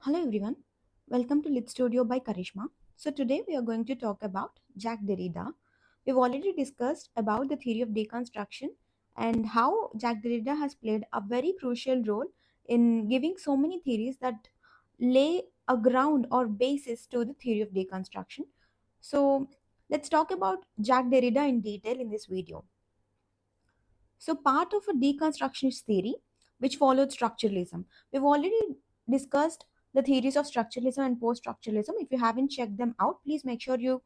Hello everyone, welcome to Lit Studio by Karishma. So today we are going to talk about Jaques Derrida. We've already discussed about the theory of deconstruction and how Jaques Derrida has played a very crucial role in giving so many theories that lay a ground or basis to the theory of deconstruction. So let's talk about Jaques Derrida in detail in this video. So, part of a deconstructionist theory which followed structuralism. We've already discussed the theories of structuralism and post structuralism. If you haven't checked them out, please make sure you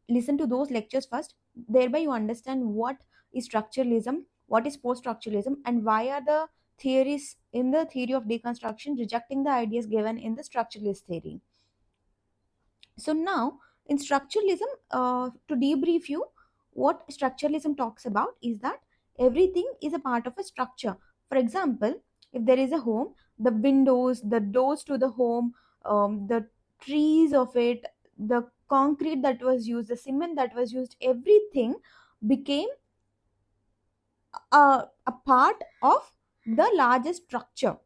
listen to those lectures first. Thereby, you understand what is structuralism, what is post structuralism, and why are the theories in the theory of deconstruction rejecting the ideas given in the structuralist theory. So now in structuralism, to debrief you, what structuralism talks about is that everything is a part of a structure. For example, if there is a home, the windows, the doors to the home, the trees of it, the concrete that was used, the cement that was used, everything became a part of the larger structure.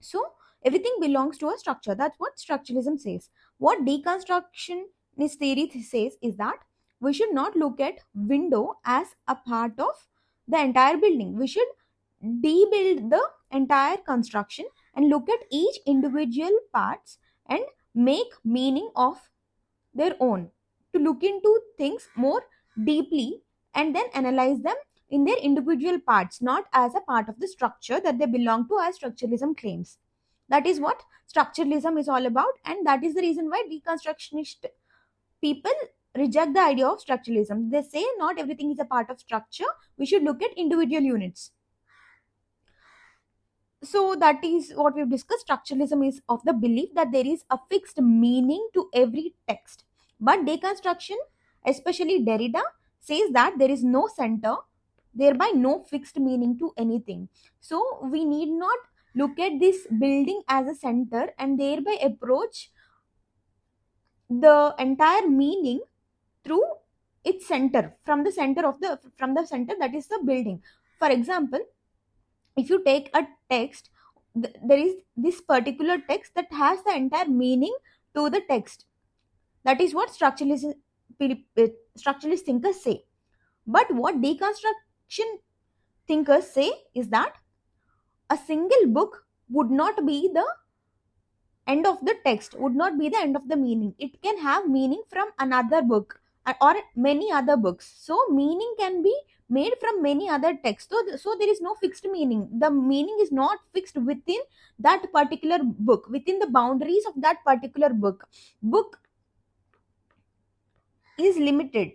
So everything belongs to a structure. That's what structuralism says. What deconstructionist theory says is that we should not look at window as a part of the entire building. We should debuild the entire construction and look at each individual parts and make meaning of their own, to look into things more deeply and then analyze them in their individual parts, not as a part of the structure that they belong to, as structuralism claims. That is what structuralism is all about, and that is the reason why deconstructionist people reject the idea of structuralism. They say not everything is a part of structure, we should look at individual units. So that is what we've discussed. Structuralism is of the belief that there is a fixed meaning to every text, but deconstruction, especially Derrida, says that there is no center, thereby no fixed meaning to anything. So we need not look at this building as a center and thereby approach the entire meaning through its center, from the center of the center, that is the building. For example, if you take a text, there is this particular text that has the entire meaning to the text. That is what structuralist thinkers say. But what deconstruction thinkers say is that a single book would not be the end of the text, would not be the end of the meaning. It can have meaning from another book or many other books. So meaning can be made from many other texts. So there is no fixed meaning. The meaning is not fixed within that particular book, within the boundaries of that particular book. Book is limited,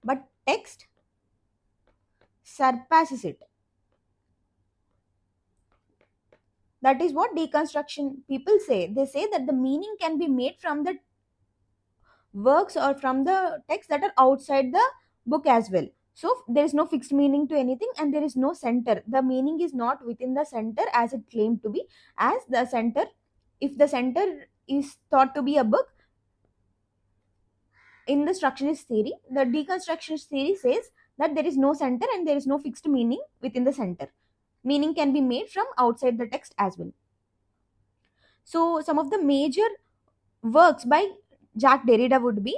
but text surpasses it. That is what deconstruction people say. They say that the meaning can be made from the works or from the texts that are outside the book as well. So there is no fixed meaning to anything, and there is no center. The meaning is not within the center as it claimed to be. As the center, if the center is thought to be a book, in the structuralist theory, the deconstructionist theory says that there is no center and there is no fixed meaning within the center. Meaning can be made from outside the text as well. So some of the major works by Jaques Derrida would be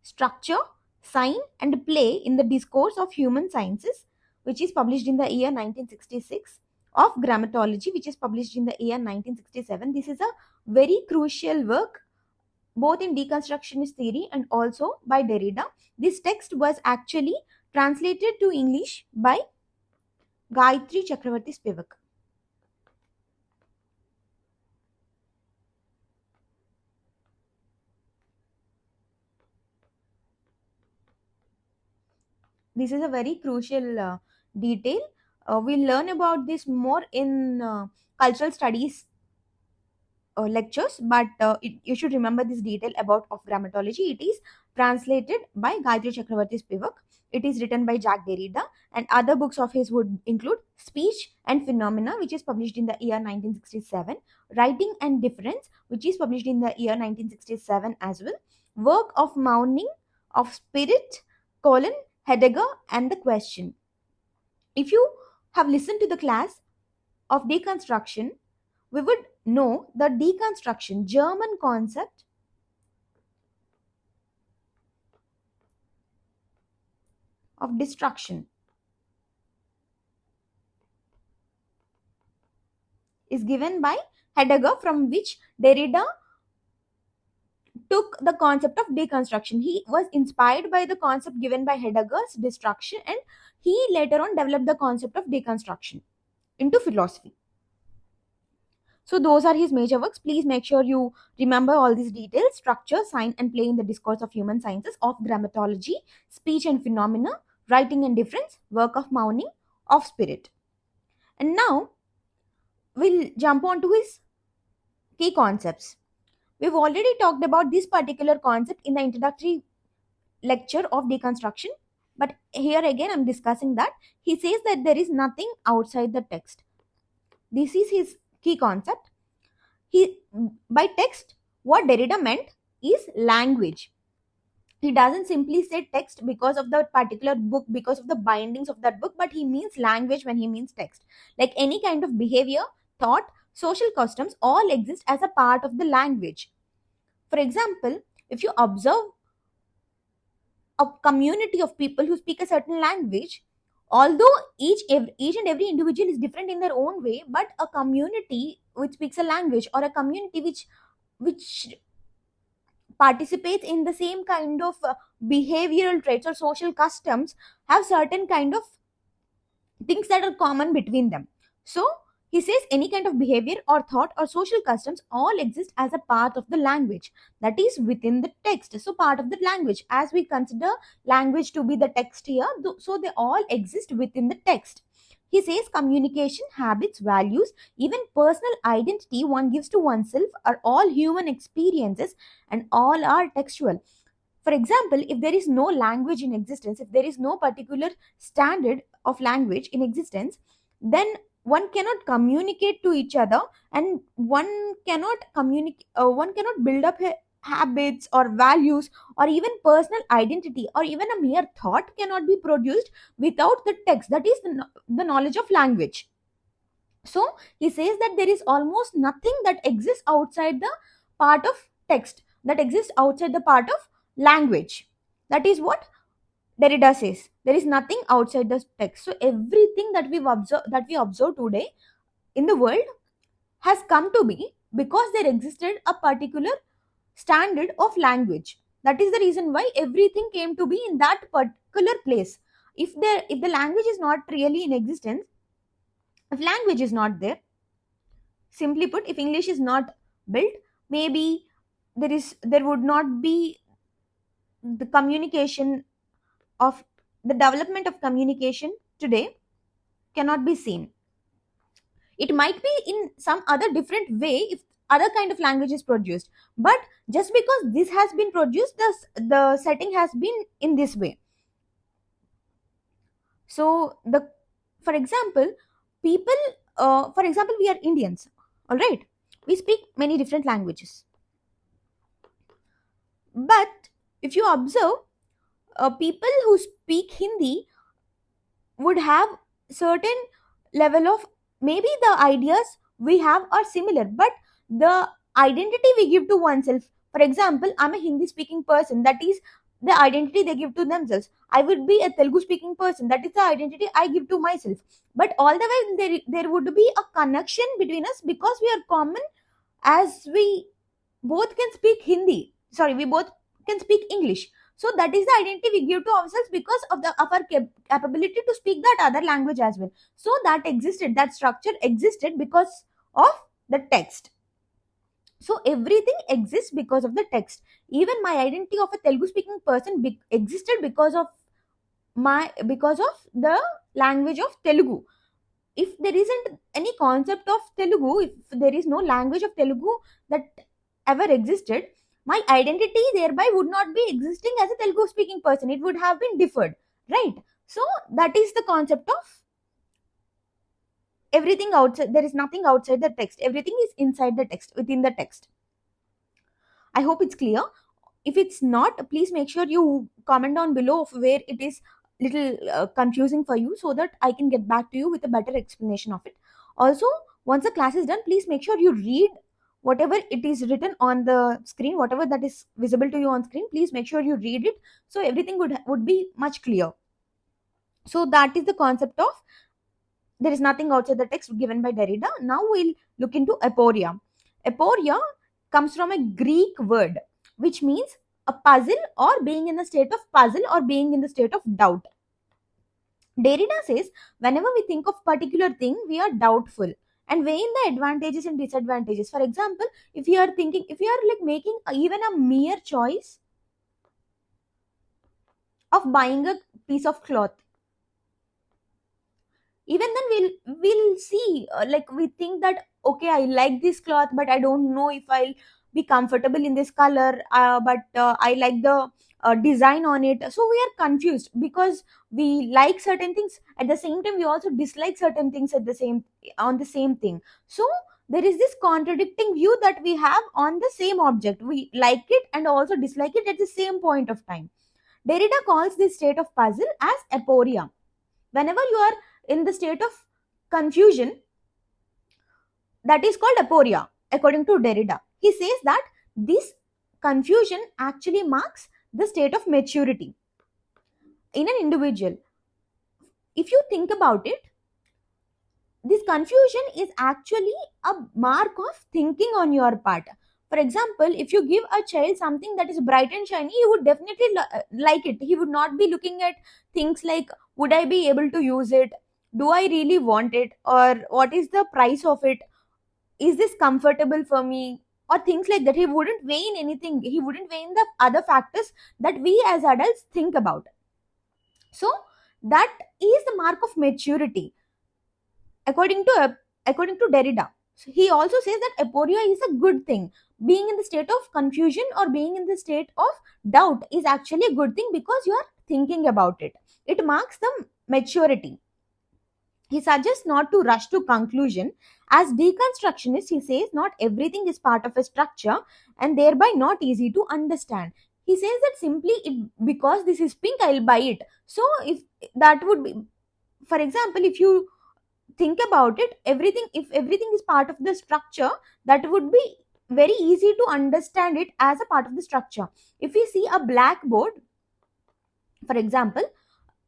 Structure, Sign and Play in the Discourse of Human Sciences, which is published in the year 1966, of Grammatology, which is published in the year 1967. This is a very crucial work both in deconstructionist theory and also by Derrida. This text was actually translated to English by Gayatri Chakravarti Spivak. This is a very crucial detail. We'll learn about this more in cultural studies lectures, but you should remember this detail about of grammatology. It is translated by Gayatri Chakravarti Spivak. It is written by Jaques Derrida, and other books of his would include Speech and Phenomena, which is published in the year 1967, Writing and Difference, which is published in the year 1967 as well, Work of Mourning of Spirit, Heidegger and the Question. If you have listened to the class, of deconstruction, we would know the deconstruction, German concept of destruction, is given by Heidegger, from which Derrida took the concept of deconstruction. He was inspired by the concept given by Heidegger's destruction, and he later on developed the concept of deconstruction into philosophy. So those are his major works. Please make sure you remember all these details: structure, sign and play in the discourse of human sciences, of grammatology, speech and phenomena, writing and difference, work of Mauning, of spirit. And now we'll jump on to his key concepts. We've already talked about this particular concept in the introductory lecture of deconstruction, but here again I'm discussing that. He says that there is nothing outside the text. This is his key concept. By text, what Derrida meant is language. He doesn't simply say text because of the particular book, because of the bindings of that book, but he means language when he means text. Like any kind of behavior, thought, social customs all exist as a part of the language. For example, if you observe a community of people who speak a certain language, although each and every individual is different in their own way, but a community which speaks a language, or a community which participates in the same kind of behavioral traits or social customs, have certain kind of things that are common between them. So he says any kind of behavior or thought or social customs all exist as a part of the language, that is within the text. So part of the language, as we consider language to be the text here, so they all exist within the text. He says communication, habits, values, even personal identity one gives to oneself are all human experiences, and all are textual. For example, if there is no language in existence, if there is no particular standard of language in existence, then one cannot communicate to each other, and one cannot build up habits or values, or even personal identity, or even a mere thought cannot be produced without the text, that is the knowledge of language. So he says that there is almost nothing that exists outside the part of text, that exists outside the part of language. That is what Derrida says. There is nothing outside the text. So everything that we observe today in the world has come to be because there existed a particular standard of language. That is the reason why everything came to be in that particular place. If the language is not really in existence, if language is not there, simply put, if English is not built, maybe there would not be the communication of the development of communication today cannot be seen. It might be in some other different way if other kind of language is produced, but just because this has been produced, the setting has been in this way. So for example, people, for example, we are Indians, all right, we speak many different languages, but if you observe, people who speak Hindi would have certain level of, maybe the ideas we have are similar, but the identity we give to oneself, for example, I'm a Hindi speaking person, that is the identity they give to themselves. I would be a Telugu speaking person, that is the identity I give to myself. But all the way there would be a connection between us because we are common, as we both can speak Hindi, sorry, we both can speak English. So that is the identity we give to ourselves because of our capability to speak that other language as well. So that existed, that structure existed because of the text. So everything exists because of the text. Even my identity of a Telugu speaking person existed because of the language of Telugu. If there isn't any concept of Telugu, if there is no language of Telugu that ever existed, my identity thereby would not be existing as a Telugu speaking person. It would have been differed, right? So that is the concept of everything outside. There is nothing outside the text. Everything is inside the text, within the text. I hope it's clear. If it's not, please make sure you comment down below of where it is little confusing for you, so that I can get back to you with a better explanation of it. Also, once the class is done, please make sure you read whatever it is written on the screen, whatever that is visible to you on screen. Please make sure you read it, so everything would be much clear. So that is the concept of there is nothing outside the text given by Derrida. Now we'll look into aporia. Aporia comes from a Greek word which means a puzzle, or being in a state of puzzle, or being in the state of doubt. Derrida says whenever we think of particular thing, we are doubtful and weighing the advantages and disadvantages. For example, if you are thinking, if you are like making even a mere choice of buying a piece of cloth, even then we'll see, like we think that okay, I like this cloth, but I don't know if I'll be comfortable in this color, but I like the design on it. So we are confused because we like certain things, at the same time we also dislike certain things at the same on the same thing. So there is this contradicting view that we have on the same object. We like it and also dislike it at the same point of time. Derrida calls this state of puzzle as aporia. Whenever you are in the state of confusion, that is called aporia, according to Derrida. He says that this confusion actually marks the state of maturity in an individual. If you think about it, this confusion is actually a mark of thinking on your part. For example, if you give a child something that is bright and shiny, he would definitely like it. He would not be looking at things like, would I be able to use it? Do I really want it? Or what is the price of it? Is this comfortable for me? Or things like that. He wouldn't weigh in anything. He wouldn't weigh in the other factors that we as adults think about. So that is the mark of maturity, according to Derrida. So he also says that aporia is a good thing. Being in the state of confusion or being in the state of doubt is actually a good thing because you are thinking about it. It marks the maturity. He suggests not to rush to conclusion. As deconstructionist, he says not everything is part of a structure and thereby not easy to understand. He says that simply because this is pink, I'll buy it. So if that would be, for example, if you think about it, if everything is part of the structure, that would be very easy to understand it as a part of the structure. If we see a blackboard, for example,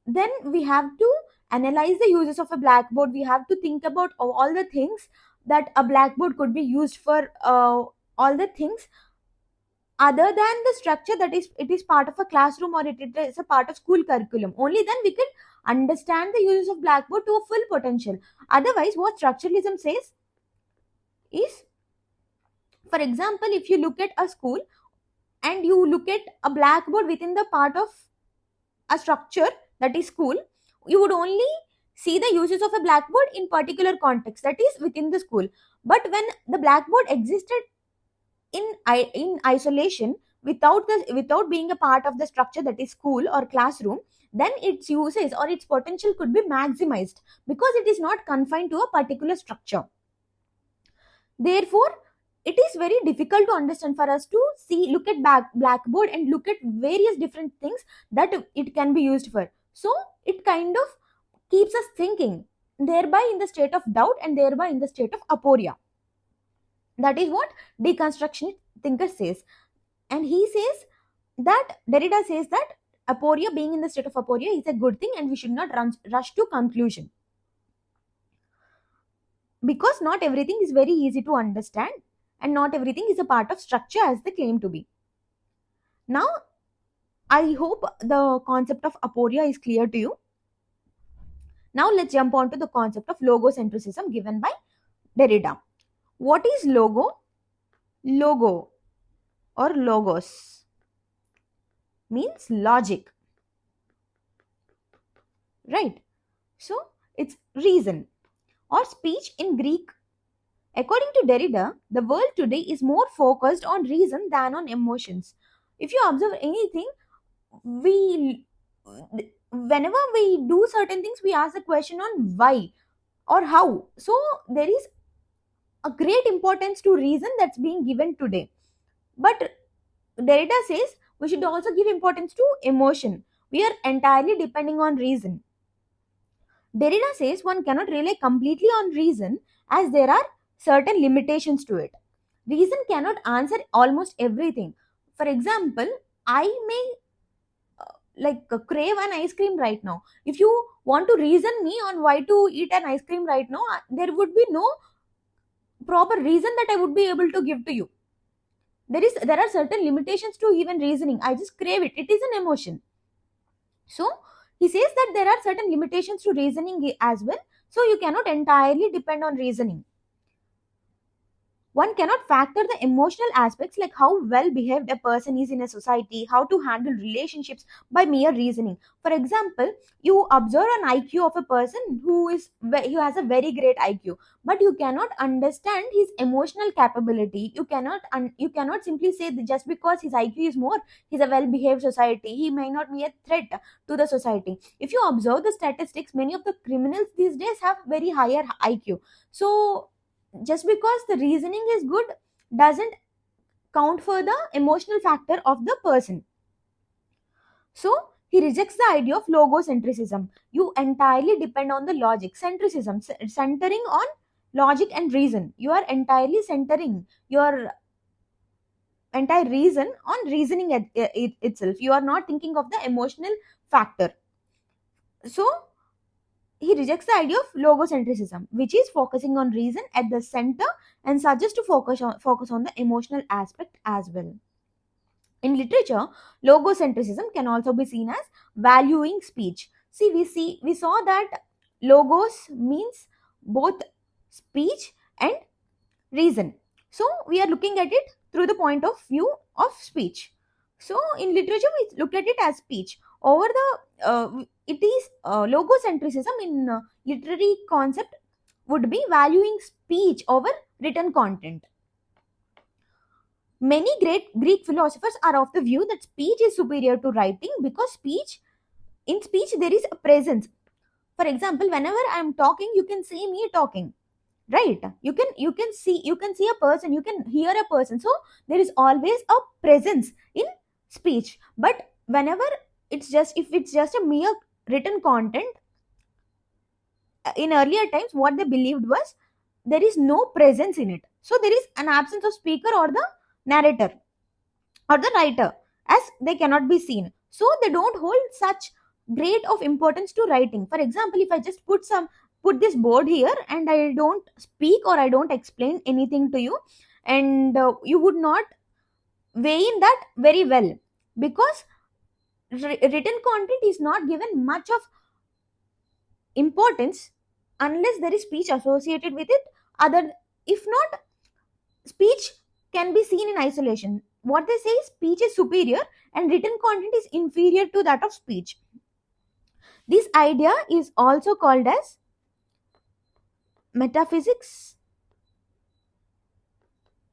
then we have to analyze the uses of a blackboard. We have to think about all the things that a blackboard could be used for, all the things other than the structure, that is it is part of a classroom or it is a part of school curriculum. Only then we can understand the uses of blackboard to a full potential. Otherwise, what structuralism says is, for example, if you look at a school and you look at a blackboard within the part of a structure that is school, you would only see the uses of a blackboard in particular context, that is within the school. But when the blackboard existed in isolation, without being a part of the structure that is school or classroom, then its uses or its potential could be maximized because it is not confined to a particular structure. Therefore, it is very difficult to understand for us to look at blackboard and look at various different things that it can be used for. So it kind of keeps us thinking, thereby in the state of doubt and thereby in the state of aporia. That is what deconstruction thinker says. And he says that, Derrida says that aporia, being in the state of aporia, is a good thing and we should not rush to conclusion. Because not everything is very easy to understand and not everything is a part of structure as they claim to be. Now, I hope the concept of aporia is clear to you. Now let's jump on to the concept of logocentrism given by Derrida. What is logo? Logo or logos means logic, right? So it's reason or speech in Greek. According to Derrida, the world today is more focused on reason than on emotions. If you observe anything, whenever we do certain things, we ask the question on why or how. So there is a great importance to reason that's being given today. But Derrida says we should also give importance to emotion. We are entirely depending on reason. Derrida says one cannot rely completely on reason as there are certain limitations to it. Reason cannot answer almost everything. For example, I may crave an ice cream right now. If you want to reason me on why to eat an ice cream right now, there would be no proper reason that I would be able to give to you. There are certain limitations to even reasoning. I just crave it. It is an emotion. So he says that there are certain limitations to reasoning as well. So you cannot entirely depend on reasoning. One cannot factor the emotional aspects like how well behaved a person is in a society, how to handle relationships by mere reasoning. For example, you observe an IQ of a person who has a very great IQ, but you cannot understand his emotional capability. You cannot simply say that just because his IQ is more, he's a well behaved society. He may not be a threat to the society. If you observe the statistics, many of the criminals these days have very higher IQ. So just because the reasoning is good doesn't count for the emotional factor of the person. So he rejects the idea of logocentrism. You entirely depend on the logic. Centricism, centering on logic and reason. You are entirely centering your entire reason on reasoning itself. You are not thinking of the emotional factor. So he rejects the idea of logocentrism, which is focusing on reason at the center and suggests to focus on the emotional aspect as well. In literature, logocentrism can also be seen as valuing speech. We saw that logos means both speech and reason. So we are looking at it through the point of view of speech. So in literature, we look at it as speech. Over the it is logocentrism in literary concept would be valuing speech over written content. Many great Greek philosophers are of the view that speech is superior to writing because in speech there is a presence. For example, whenever I am talking, you can see me talking, right? You can see a person, you can hear a person. So there is always a presence in speech. But whenever if it's just a mere written content, in earlier times what they believed was there is no presence in it. So there is an absence of speaker or the narrator or the writer, as they cannot be seen. So they don't hold such great of importance to writing. For example, if I just put this board here and I don't speak or I don't explain anything to you, and you would not weigh in that very well, because written content is not given much of importance unless there is speech associated with it. Other If not, speech can be seen in isolation. What they say is speech is superior and written content is inferior to that of speech. This idea is also called as metaphysics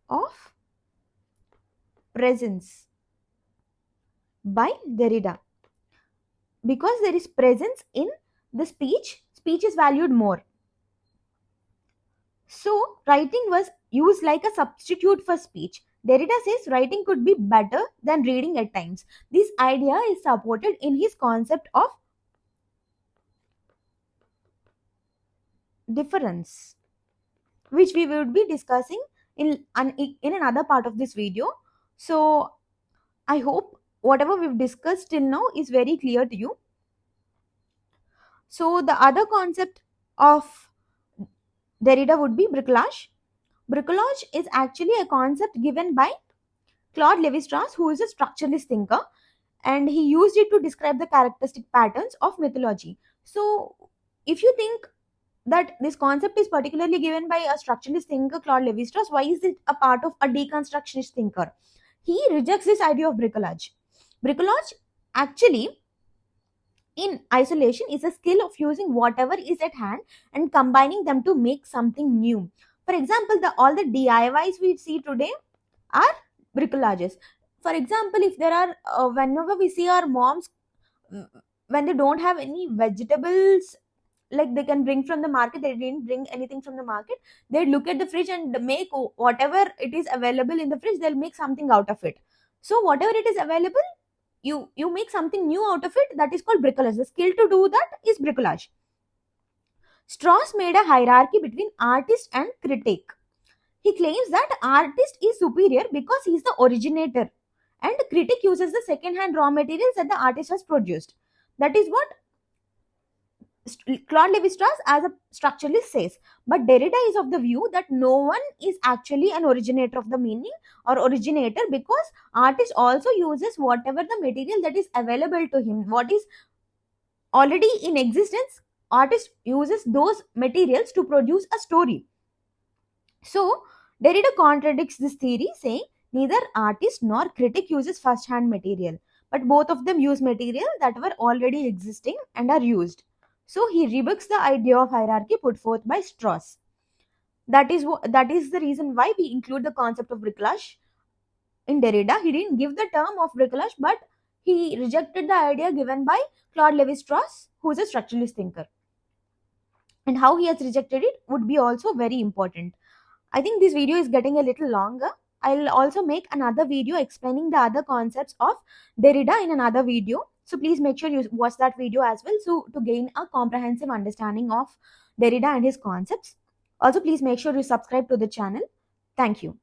of presence by Derrida. Because there is presence in the speech is valued more. So writing was used like a substitute for speech. Derrida says writing could be better than reading at times. This idea is supported in his concept of difference, which we would be discussing in another part of this video. So I hope whatever we've discussed till now is very clear to you. So the other concept of Derrida would be bricolage. Bricolage is actually a concept given by Claude Lévi-Strauss, who is a structuralist thinker, and he used it to describe the characteristic patterns of mythology. So if you think that this concept is particularly given by a structuralist thinker, Claude Lévi-Strauss, why is it a part of a deconstructionist thinker? He rejects this idea of bricolage. Bricolage actually in isolation is a skill of using whatever is at hand and combining them to make something new. For example, all the DIYs we see today are bricolages. For example, if there are whenever we see our moms, when they don't have any vegetables like they can bring from the market, they didn't bring anything from the market, they look at the fridge and make whatever it is available in the fridge, they'll make something out of it. So whatever it is available, you make something new out of it. That is called bricolage. The skill to do that is bricolage. Strauss made a hierarchy between artist and critic. He claims that artist is superior because he is the originator and critic uses the second-hand raw materials that the artist has produced. That is what Claude Lévi-Strauss as a structuralist says. But Derrida is of the view that no one is actually an originator of the meaning or originator, because artist also uses whatever the material that is available to him, what is already in existence. Artist uses those materials to produce a story. So Derrida contradicts this theory, saying neither artist nor critic uses first-hand material, but both of them use material that were already existing and are used. So he rebukes the idea of hierarchy put forth by Strauss. That is the reason why we include the concept of bricolage in Derrida. He didn't give the term of bricolage, but he rejected the idea given by Claude Lévi-Strauss, who is a structuralist thinker. And how he has rejected it would be also very important. I think this video is getting a little longer. I'll also make another video explaining the other concepts of Derrida in another video. So please make sure you watch that video as well, so to gain a comprehensive understanding of Derrida and his concepts. Also, please make sure you subscribe to the channel. Thank you.